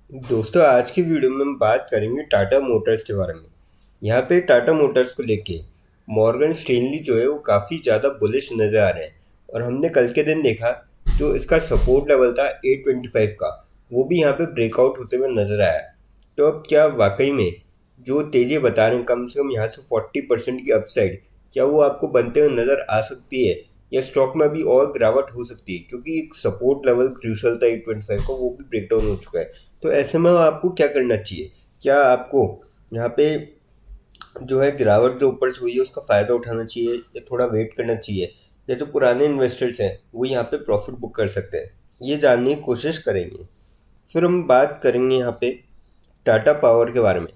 दोस्तों, आज की वीडियो में हम बात करेंगे टाटा मोटर्स के बारे में। यहाँ पे टाटा मोटर्स को लेके मॉर्गन स्टेनली जो है वो काफ़ी ज़्यादा बुलिश नज़र आ रहे हैं। और हमने कल के दिन देखा जो इसका सपोर्ट लेवल था 825 का, वो भी यहाँ पे ब्रेकआउट होते हुए नज़र आया। तो अब क्या वाकई में जो तेजी बता रहे हैं कम से कम यहाँ से 40% की अपसाइड, क्या वो आपको बनते हुए नज़र आ सकती है, या स्टॉक में अभी और गिरावट हो सकती है? क्योंकि एक सपोर्ट लेवल क्रूशल था 825 का, वो भी ब्रेकडाउन हो चुका है। तो ऐसे में आपको क्या करना चाहिए? क्या आपको यहाँ पे जो है गिरावट जो ऊपर से हुई है उसका फ़ायदा उठाना चाहिए, या थोड़ा वेट करना चाहिए, या जो पुराने इन्वेस्टर्स हैं वो यहाँ पे प्रॉफिट बुक कर सकते हैं? ये जानने की कोशिश करेंगे। फिर हम बात करेंगे यहाँ पे टाटा पावर के बारे में।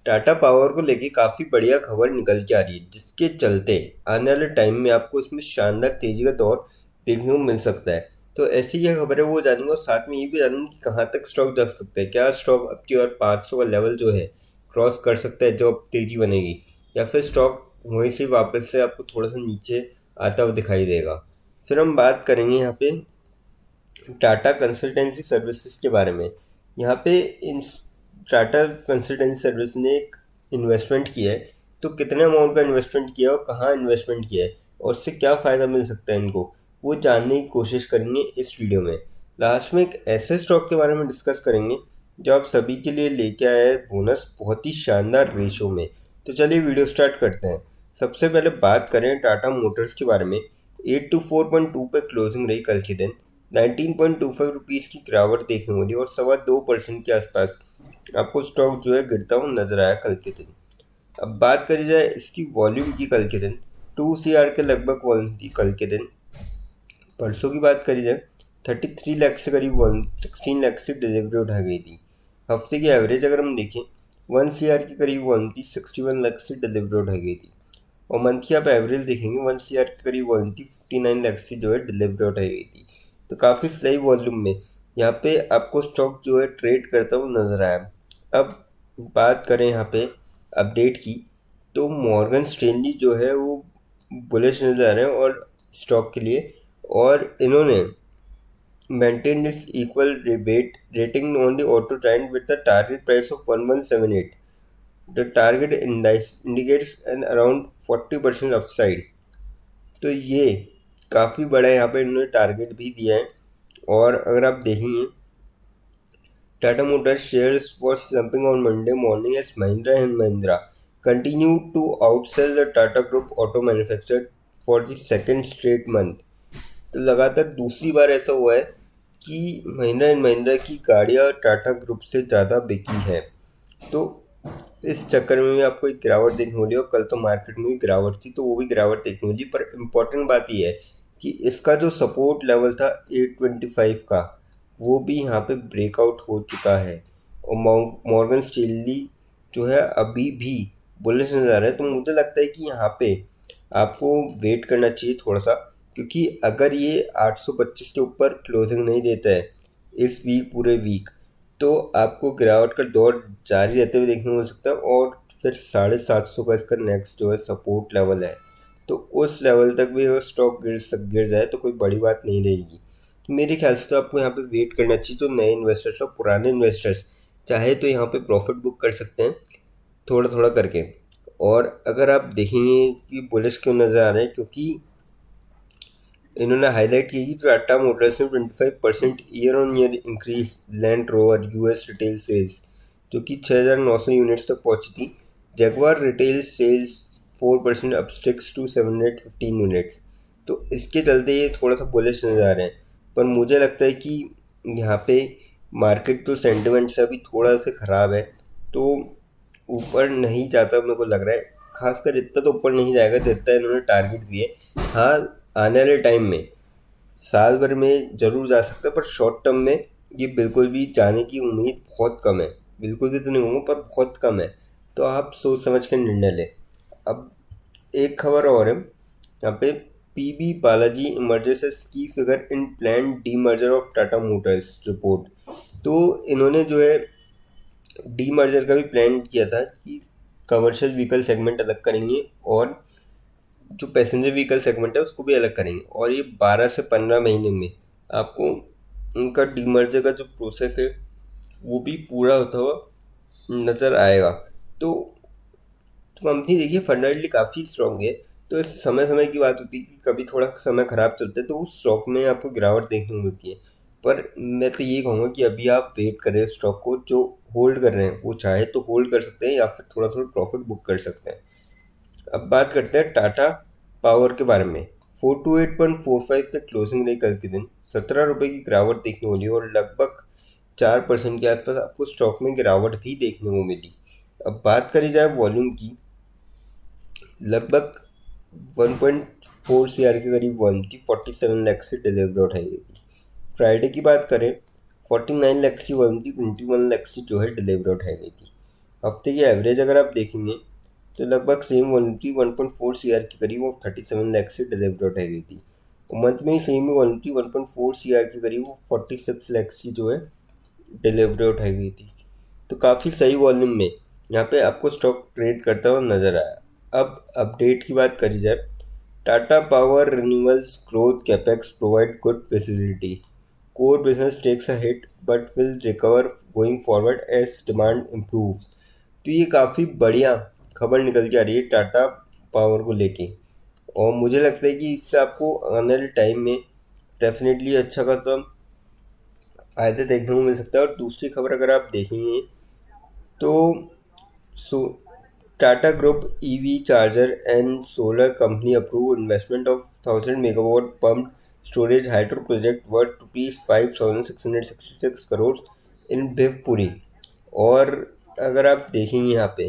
टाटा पावर को लेके काफ़ी बढ़िया खबर निकल के आ रही है, जिसके चलते आने वाले टाइम में आपको इसमें शानदार तेज़ी का दौर देखने को मिल सकता है। तो ऐसी क्या खबर है वो जानेंगे, और साथ में ये भी जानेंगे कि कहाँ तक स्टॉक जा सकता है। क्या स्टॉक अब की बार 500 का लेवल जो है क्रॉस कर सकता है जो अब तेज़ी बनेगी, या फिर स्टॉक वहीं से वापस से आपको थोड़ा सा नीचे आता हुआ दिखाई देगा। फिर हम बात करेंगे यहाँ पे टाटा कंसल्टेंसी सर्विसेज के बारे में। यहाँ पे इन टाटा कंसल्टेंसी सर्विस ने एक इन्वेस्टमेंट किया है। तो कितने अमाउंट का इन्वेस्टमेंट किया है और कहाँ इन्वेस्टमेंट किया है, और उससे क्या फ़ायदा मिल सकता है इनको, वो जानने की कोशिश करेंगे इस वीडियो में। लास्ट में एक ऐसे स्टॉक के बारे में डिस्कस करेंगे जो आप सभी के लिए लेके आया है बोनस बहुत ही शानदार रेशो में। तो चलिए वीडियो स्टार्ट करते हैं। सबसे पहले बात करें टाटा मोटर्स के बारे में। 824.2 पे क्लोजिंग रही कल के दिन। 19.25 रुपीज़ की गिरावट देखने को मिली, और 2.25% के आसपास आपको स्टॉक जो है गिरता हुआ नजर आया कल के दिन। अब बात करी जाए इसकी वॉल्यूम की कल के दिन, 2 CR के लगभग वॉल्यूम थी कल के दिन। परसों की बात करी जाए 33 लाख से करीब 16 लाख से डिलीवरी उठा गई थी। हफ्ते की एवरेज अगर हम देखें 1 CR के करीब वन थी, 61 लाख से डिलीवरी उठा गई थी। और मंथ की आप एवरेज देखेंगे 1 CR के करीब वन थी, 59 लाख से जो है डिलीवरी उठाई गई थी। तो काफ़ी सही वॉल्यूम में यहाँ पे आपको स्टॉक जो है ट्रेड करता हुआ नजर आया। अब बात करें यहाँ पे अपडेट की, तो मॉर्गन स्टेनली जो है वो बुलिश नजर आ रहे हैं और स्टॉक के लिए। और इन्होंने maintained its equal rebate rating on the auto giant with the target price of 1178. The target indicates an around 40% upside. तो ये काफ़ी बड़ा यहाँ पे इन्होंने टारगेट भी दिया है। और अगर आप देखेंगे Tata Motors shares was slumping on Monday morning as Mahindra and Mahindra continued to outsell the Tata Group auto manufacturer for the second straight month। तो लगातार दूसरी बार ऐसा हुआ है कि महिंद्रा एंड महिंद्रा की गाड़ियाँ टाटा ग्रुप से ज़्यादा बिकी है। तो इस चक्कर में भी आपको एक गिरावट देखने मिली, और कल तो मार्केट में भी गिरावट थी तो वो भी गिरावट देखने मिली। पर इम्पोर्टेंट बात यह है कि इसका जो सपोर्ट लेवल था 825 का, वो भी यहाँ पे ब्रेकआउट हो चुका है। और मॉर्गन स्टेनली जो है अभी भी बुलिश नज़र आ रहा है। तो मुझे लगता है कि यहाँ पे आपको वेट करना चाहिए थोड़ा सा, क्योंकि अगर ये 825 के ऊपर क्लोजिंग नहीं देता है इस वीक, पूरे वीक, तो आपको गिरावट का दौर जारी रहते हुए देखने को मिल सकता है। और फिर 750 का इसका नेक्स्ट जो है सपोर्ट लेवल है। तो उस लेवल तक भी अगर स्टॉक गिर जाए तो कोई बड़ी बात नहीं रहेगी। तो मेरे ख्याल से तो आपको यहाँ पे वेट करना चाहिए। जो नए इन्वेस्टर्स और पुराने इन्वेस्टर्स चाहे तो यहाँ पे प्रॉफिट बुक कर सकते हैं थोड़ा थोड़ा करके। और अगर आप देखेंगे कि बुलिश क्यों नज़र आ रहे हैं, क्योंकि इन्होंने हाईलाइट की कि टाटा मोटर्स ने 25% year on year increase Land Rover US retail sales, जो कि 6,900 यूनिट्स तक पहुंची थी। Jaguar retail sales 4% upticks to 715 units. तो इसके चलते ये थोड़ा सा बुलिश नज़र आ रहे हैं। पर मुझे लगता है कि यहाँ पे मार्केट जो सेंटिमेंट से अभी थोड़ा सा ख़राब है, तो ऊपर नहीं जाता मेरे को लग रहा है। खासकर इतना तो ऊपर नहीं जाएगा जितना इन्होंने टारगेट दिए। हाँ, आने वाले टाइम में साल भर में ज़रूर जा सकता है, पर शॉर्ट टर्म में ये बिल्कुल भी जाने की उम्मीद बहुत कम है। बिल्कुल भी तो नहीं होंगे, पर बहुत कम है। तो आप सोच समझ कर निर्णय लें। अब एक खबर और है यहाँ पे, पीबी बालाजी इमर्जेस एज की figure in plan D merger of Tata Motors report. तो इन्होंने जो है डी मर्जर का भी प्लान किया था कि कमर्शियल व्हीकल सेगमेंट अलग करेंगे, और जो पैसेंजर व्हीकल सेगमेंट है उसको भी अलग करेंगे। और ये 12 से 15 महीने में आपको उनका डीमर्जर का जो प्रोसेस है वो भी पूरा होता हुआ नज़र आएगा। तो कंपनी देखिए फंडामेंटली काफ़ी स्ट्रांग है। तो इस समय समय की बात होती है कि कभी थोड़ा समय ख़राब चलता है तो उस स्टॉक में आपको गिरावट देखने को मिलती है। पर मैं तो ये कहूँगा कि अभी आप वेट करें स्टॉक को। जो होल्ड कर रहे हैं वो चाहे तो होल्ड कर सकते हैं या फिर थोड़ा थोड़ा प्रॉफिट बुक कर सकते हैं। अब बात करते हैं टाटा पावर के बारे में। 428.45 पे क्लोजिंग रही कल के दिन। 17 रुपये की गिरावट देखने को मिली और लगभग 4% के आसपास आपको स्टॉक में गिरावट भी देखने को मिली। अब बात करी जाए वॉल्यूम की, लगभग 1.4 CR के करीब वॉल्यूम थी। 47 लाख से डिलीवर उठाई गई थी। फ्राइडे की बात करें, 49 लाख की वॉल्यूम थी। 21 लाख से जो है डिलीवर उठाई गई थी। हफ्ते की एवरेज अगर आप देखेंगे तो लगभग सेम वॉल्यूम थी। 1.4 CR के करीब और 37 लाख से डिलीवर उठाई गई थी। मंथ में ही सेम ही वॉल्यूम थी। 1.4 CR के करीब और 46 लाख की जो है डिलीवरी उठाई गई थी। तो काफ़ी सही वॉल्यूम में यहाँ पे आपको स्टॉक ट्रेड करता हुआ नज़र आया। अब अपडेट की बात करी जाए, Tata power renewables growth capex provide good visibility. Core business takes a hit but will recover going forward as demand improves. तो ये काफ़ी बढ़िया खबर निकल के आ रही है टाटा पावर को लेके। और मुझे लगता है कि इससे आपको आने वाले टाइम में डेफिनेटली अच्छा खासा फायदे देखने को मिल सकता है। और दूसरी खबर अगर आप देखेंगे तो so Tata group EV charger and solar company approve investment of 1000 megawatt pumped storage hydro project worth ₹5666 crore in Bhivpuri. और अगर आप देखेंगे यहाँ पे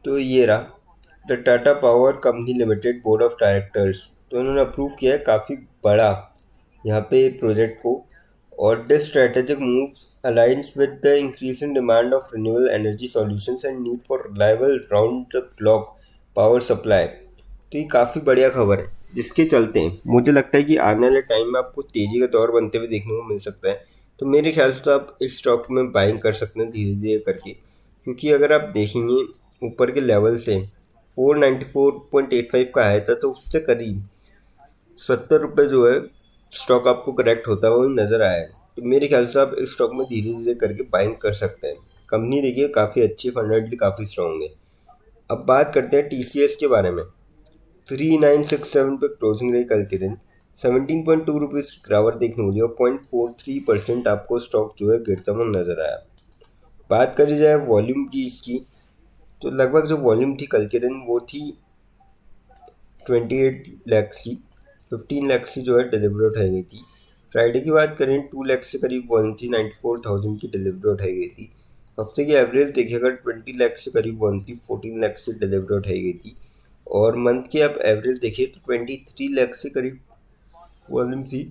तो ये रहा the Tata power company limited board of directors. तो इन्होंने अप्रूव किया है काफ़ी बड़ा यहाँ पे प्रोजेक्ट को। और this strategic moves aligns with the increasing demand of renewable energy solutions and need for reliable round the clock power supply. तो ये काफ़ी बढ़िया खबर है जिसके चलते मुझे लगता है कि आने वाले टाइम में आपको तेज़ी का दौर बनते हुए देखने को मिल सकता है। तो मेरे ख्याल से तो आप इस स्टॉक में बाइंग कर सकते हैं धीरे धीरे करके। क्योंकि अगर आप देखेंगे ऊपर के लेवल से 494.85 का आया था तो उससे करीब 70 रुपये जो है स्टॉक आपको करेक्ट होता हुआ नज़र आया है। तो मेरे ख्याल से आप इस स्टॉक में धीरे धीरे करके बाइंग कर सकते हैं। कंपनी देखिए काफ़ी अच्छी, फंडामेंटली काफ़ी स्ट्रॉन्ग है। अब बात करते हैं TCS के बारे में। 3967 पे क्लोजिंग रही कल के दिन। 17.2 रुपीज़ की गिरावट देखने को मिली और 0.43% आपको स्टॉक जो है गिरता हुआ नजर आया। बात करी जाए वॉल्यूम की इसकी, तो लगभग जो वॉल्यूम थी कल के दिन वो थी 28 लाख की। 15 लाख की जो है डिलीवरी उठाई गई थी। फ्राइडे की बात करें 2 लाख से करीब वॉल्यूम थी। 94,000 की डिलीवरी उठाई गई थी। हफ्ते की एवरेज देखिए अगर 20 लाख से करीब वॉल्यूम थी। 14 लाख से डिलीवरी उठाई गई थी। और मंथ की आप एवरेज देखिए तो 23 लाख से करीब वॉल्यूम थी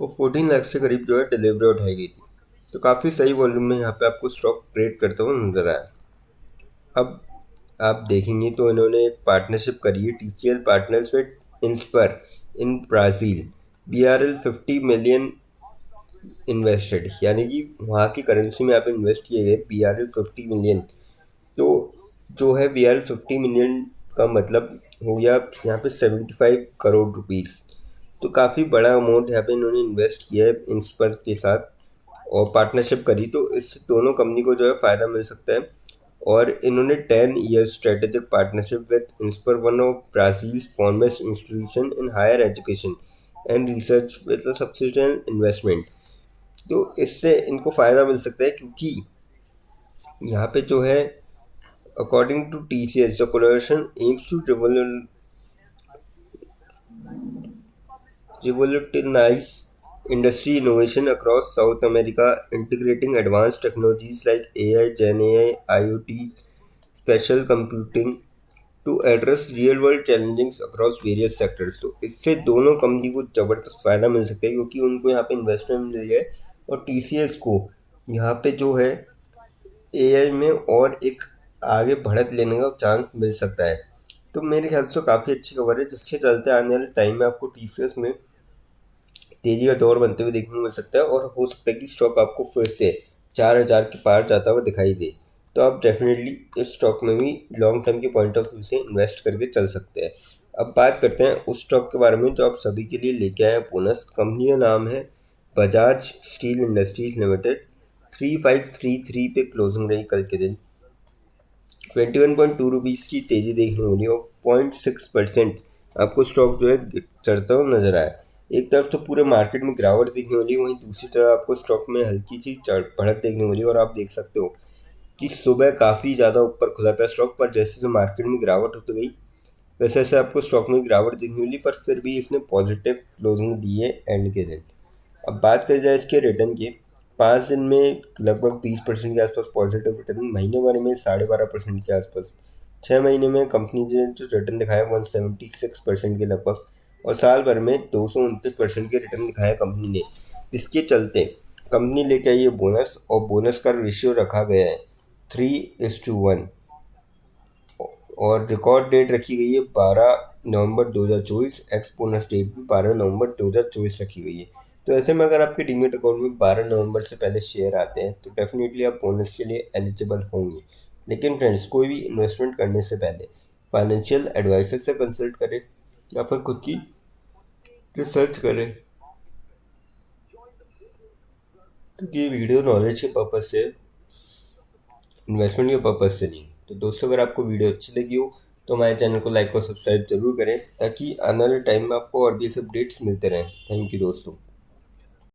और 14 लाख से करीब जो है डिलीवरी उठाई गई थी। तो काफ़ी सही वॉल्यूम में यहाँ पे आपको स्टॉक ट्रेड करते हुए नजर आया। अब आप देखेंगे तो इन्होंने एक पार्टनरशिप करी है TCL partners with Insper in Brazil. BRL 50 million invested, यानी कि वहाँ की करेंसी में आप इन्वेस्ट किए गए BRL 50 मिलियन। तो जो है BRL 50 मिलियन का मतलब हो गया यहाँ पे 75 करोड़ रुपीज़। तो काफ़ी बड़ा अमाउंट यहाँ पे इन्होंने इन्वेस्ट किया है इंस्पर के साथ और पार्टनरशिप करी। तो इससे दोनों कंपनी को जो है फ़ायदा मिल सकता है। और इन्होंने 10 year strategic partnership with Insper, one of Brazil's foremost institution in higher education and research with a subsistent investment. तो इससे इनको फ़ायदा मिल सकता है क्योंकि यहाँ पे जो है according to TCS the collaboration aims to revolutionize industry innovation across South America, integrating advanced technologies like AI, Gen AI, IoT, special computing to address real world challenges across various sectors। तो इससे दोनों company को ज़बरदस्त फ़ायदा मिल सकता है क्योंकि उनको यहाँ पे इन्वेस्टमेंट मिल जाए और TCS को यहाँ पे जो है AI में और एक आगे बढ़त लेने का चांस मिल सकता है। तो मेरे ख्याल से तो काफ़ी अच्छी खबर है जिसके चलते आने वाले टाइम में आपको TCS में तेजी का दौर बनते हुए देखने को मिल सकता है। और हो सकता है कि स्टॉक आपको फिर से 4000 के पार जाता हुआ दिखाई दे। तो आप डेफिनेटली इस स्टॉक में भी लॉन्ग टर्म के पॉइंट ऑफ व्यू से इन्वेस्ट करके चल सकते हैं। अब बात करते हैं उस स्टॉक के बारे में जो आप सभी के लिए लेके आए हैं बोनस। कंपनी का नाम है बजाज स्टील इंडस्ट्रीज लिमिटेड 3533 पे क्लोजिंग रही कल के दिन। 21.2 रुपीज़ की तेज़ी देखने को मिली और 0.6% आपको स्टॉक जो है चढ़ता हुआ नजर आया। एक तरफ तो पूरे मार्केट में गिरावट देखने को मिली, वहीं दूसरी तरफ आपको स्टॉक में हल्की सी बढ़त देखने को मिली। और आप देख सकते हो कि सुबह काफ़ी ज़्यादा ऊपर खुला था स्टॉक, पर जैसे जैसे मार्केट में गिरावट होती गई वैसे वैसे आपको स्टॉक में गिरावट देखने मिली, पर फिर भी इसने पॉजिटिव क्लोजिंग दी है एंड के दिन। अब बात करी जाए इसके रिटर्न की, 5 दिन में लगभग 20% के आसपास पॉजिटिव रिटर्न, महीने भर में 12.5% के आसपास, 6 महीने में कंपनी ने जो रिटर्न दिखाया 176% के लगभग, और साल भर में 229% के रिटर्न दिखाया कंपनी ने। जिसके चलते कंपनी लेके आई है बोनस, और बोनस का रेशियो रखा गया है 3:1, और रिकॉर्ड डेट रखी गई है 12 नवंबर 2024। एक्स बोनस डेट भी 12 नवंबर 2024 रखी गई है। तो ऐसे में अगर आपके डीमेट अकाउंट में 12 नवंबर से पहले शेयर आते हैं तो डेफिनेटली आप बोनस के लिए एलिजिबल होंगे। लेकिन फ्रेंड्स, कोई भी इन्वेस्टमेंट करने से पहले फाइनेंशियल एडवाइजर से कंसल्ट करें या फिर खुद की रिसर्च करें, क्योंकि ये वीडियो नॉलेज के पर्पज़ से, इन्वेस्टमेंट के पर्पज़ से नहीं। तो दोस्तों, अगर आपको वीडियो अच्छी लगी हो तो हमारे चैनल को लाइक और सब्सक्राइब जरूर करें, ताकि आने वाले टाइम में आपको और भी ऐसे अपडेट्स मिलते रहें। थैंक यू दोस्तों।